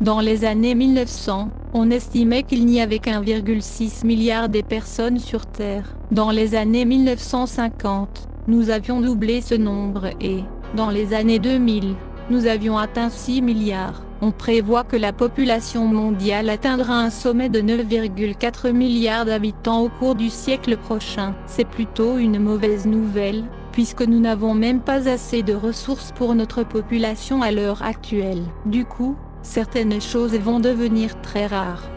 Dans les années 1900, on estimait qu'il n'y avait qu'1,6 milliard de personnes sur Terre. Dans les années 1950, nous avions doublé ce nombre et, dans les années 2000, nous avions atteint 6 milliards. On prévoit que la population mondiale atteindra un sommet de 9,4 milliards d'habitants au cours du siècle prochain. C'est plutôt une mauvaise nouvelle, puisque nous n'avons même pas assez de ressources pour notre population à l'heure actuelle. Du coup, certaines choses vont devenir très rares.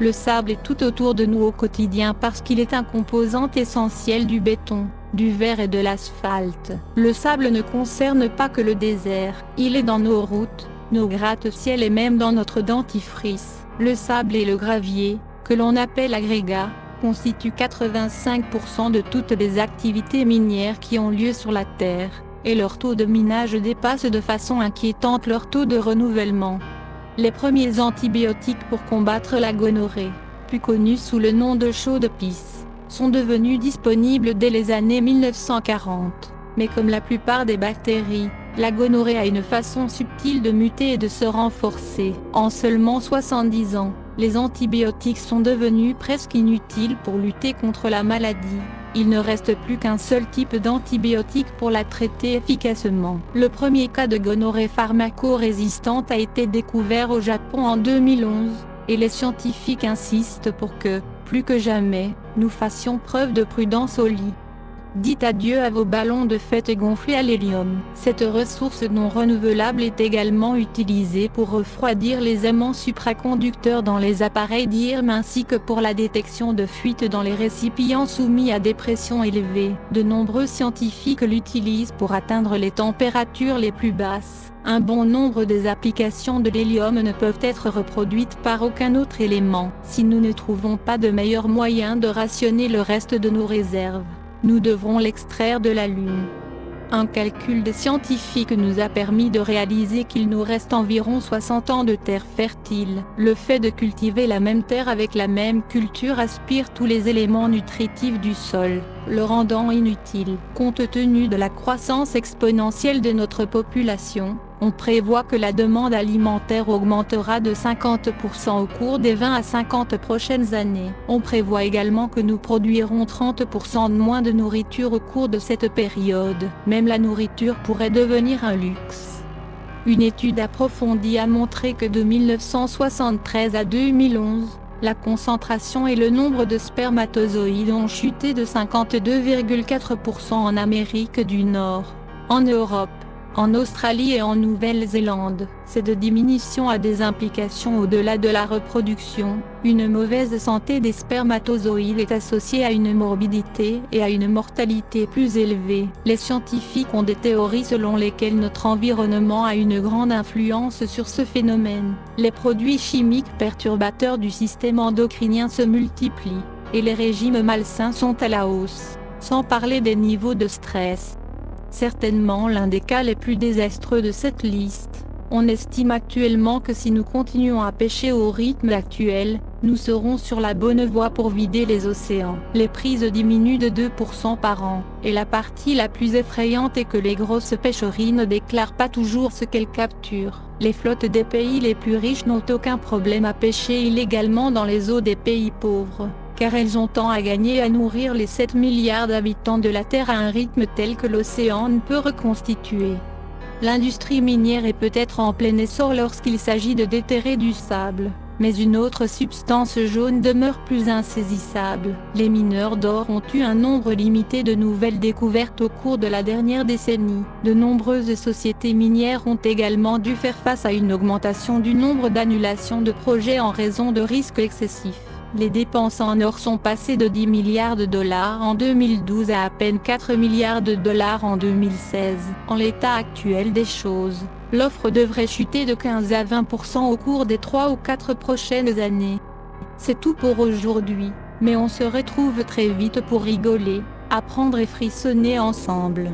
Le sable est tout autour de nous au quotidien parce qu'il est un composant essentiel du béton, du verre et de l'asphalte. Le sable ne concerne pas que le désert, il est dans nos routes, nos gratte-ciel et même dans notre dentifrice. Le sable et le gravier, que l'on appelle agrégats, constituent 85% de toutes les activités minières qui ont lieu sur la Terre, et leur taux de minage dépasse de façon inquiétante leur taux de renouvellement. Les premiers antibiotiques pour combattre la gonorrhée, plus connus sous le nom de chaux-de-pisse, sont devenus disponibles dès les années 1940. Mais comme la plupart des bactéries, la gonorrhée a une façon subtile de muter et de se renforcer. En seulement 70 ans, les antibiotiques sont devenus presque inutiles pour lutter contre la maladie. Il ne reste plus qu'un seul type d'antibiotique pour la traiter efficacement. Le premier cas de gonorrhée pharmaco-résistante a été découvert au Japon en 2011, et les scientifiques insistent pour que, plus que jamais, nous fassions preuve de prudence au lit. Dites adieu à vos ballons de fête gonflés à l'hélium. Cette ressource non renouvelable est également utilisée pour refroidir les aimants supraconducteurs dans les appareils d'IRM ainsi que pour la détection de fuites dans les récipients soumis à des pressions élevées. De nombreux scientifiques l'utilisent pour atteindre les températures les plus basses. Un bon nombre des applications de l'hélium ne peuvent être reproduites par aucun autre élément. Si nous ne trouvons pas de meilleur moyen de rationner le reste de nos réserves, nous devrons l'extraire de la Lune. Un calcul des scientifiques nous a permis de réaliser qu'il nous reste environ 60 ans de terre fertile. Le fait de cultiver la même terre avec la même culture aspire tous les éléments nutritifs du sol, le rendant inutile. Compte tenu de la croissance exponentielle de notre population, on prévoit que la demande alimentaire augmentera de 50% au cours des 20 à 50 prochaines années. On prévoit également que nous produirons 30% de moins de nourriture au cours de cette période. Même la nourriture pourrait devenir un luxe. Une étude approfondie a montré que de 1973 à 2011, la concentration et le nombre de spermatozoïdes ont chuté de 52,4% en Amérique du Nord, en Europe, en Australie et en Nouvelle-Zélande. Cette diminution a des implications au-delà de la reproduction. Une mauvaise santé des spermatozoïdes est associée à une morbidité et à une mortalité plus élevée. Les scientifiques ont des théories selon lesquelles notre environnement a une grande influence sur ce phénomène. Les produits chimiques perturbateurs du système endocrinien se multiplient, et les régimes malsains sont à la hausse, sans parler des niveaux de stress. Certainement l'un des cas les plus désastreux de cette liste. On estime actuellement que si nous continuons à pêcher au rythme actuel, nous serons sur la bonne voie pour vider les océans. Les prises diminuent de 2% par an, et la partie la plus effrayante est que les grosses pêcheries ne déclarent pas toujours ce qu'elles capturent. Les flottes des pays les plus riches n'ont aucun problème à pêcher illégalement dans les eaux des pays pauvres, car elles ont tant à gagner à nourrir les 7 milliards d'habitants de la Terre à un rythme tel que l'océan ne peut reconstituer. L'industrie minière est peut-être en plein essor lorsqu'il s'agit de déterrer du sable, mais une autre substance jaune demeure plus insaisissable. Les mineurs d'or ont eu un nombre limité de nouvelles découvertes au cours de la dernière décennie. De nombreuses sociétés minières ont également dû faire face à une augmentation du nombre d'annulations de projets en raison de risques excessifs. Les dépenses en or sont passées de 10 milliards de dollars en 2012 à peine 4 milliards de dollars en 2016. En l'état actuel des choses, l'offre devrait chuter de 15 à 20% au cours des 3 ou 4 prochaines années. C'est tout pour aujourd'hui, mais on se retrouve très vite pour rigoler, apprendre et frissonner ensemble.